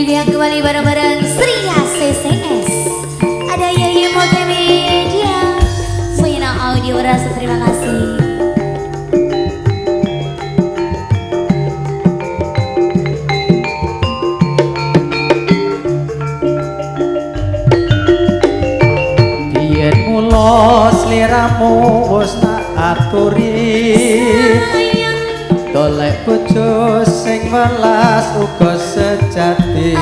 Dibiak kembali bareng-bareng Sria CCS. Ada Yaya Multimedia, Vina Audio Rasa, terima kasih. Biyen mula sliramu wis tak aturi, golek bojo sing welas uga sejati.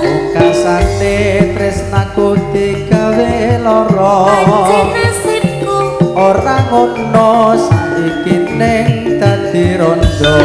Pungkasane tresnaku digawe lara, ora ngono saiki ning dadi rondo.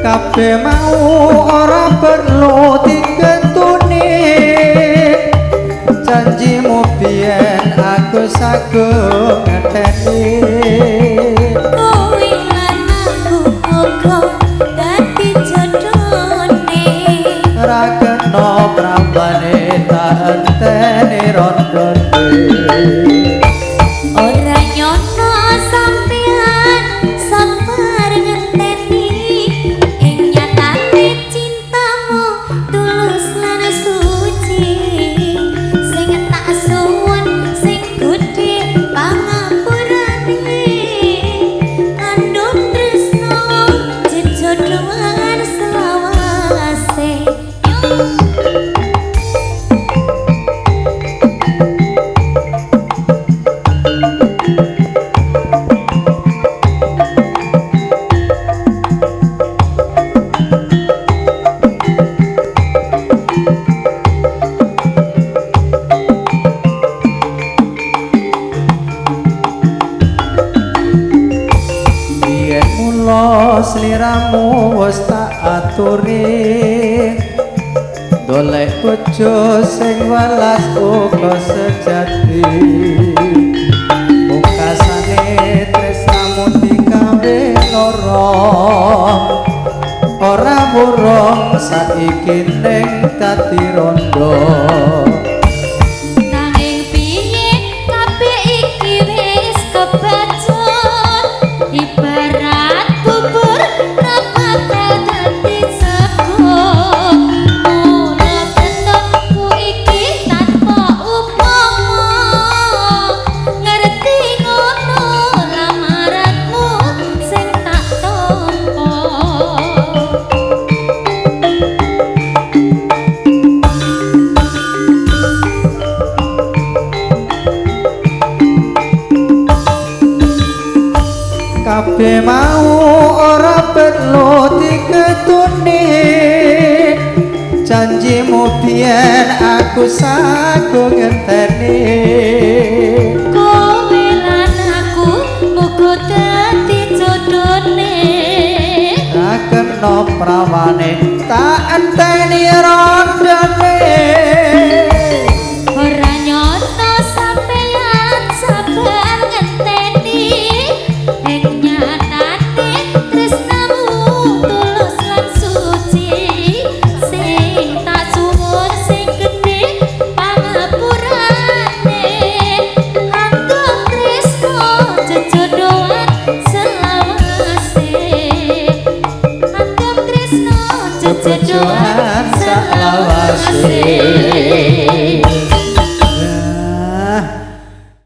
Kabeh mau ora perlu dikentuni, janjimu biyen aku sagung ngeteni. Kowe lan aku uga dadi jodhone, Ra kena prambane tak enteni rondone. ora nyono sampean sabar ngenteni. Ing nyatane cintamu tulus lan suci, sing tak suwun sing gedhe pangapurane. Kandung tresno jejodhoan selawase. Biyen mula sliramu wis tak aturi, golek bojo sing welas uga sejati. Pungkasane tresnamu digawe lara, ora burung saiki ning dadi rondo. Nanging piye kabeh iki wis kebacut, ibarat bubur ra bakal dadi sego. Mula bentukku iki tanpa upama, ngerti ngono lamaranmu sing tak tampa. Kabeh mau ora perlu diketuni, janjimu biyen aku sagung ngenteni. Kowe lan aku uga dadi jodhone, Ra kena prawane tak enteni rondone. ora nyono sampeyan sabar ngenteni. Ing nyatane tresnamu tulus lan suci, sing tak suwun sing gedhe pangapurane. Antuk tresno jejodhoan selawase, antuk tresno jejodhoan selawase.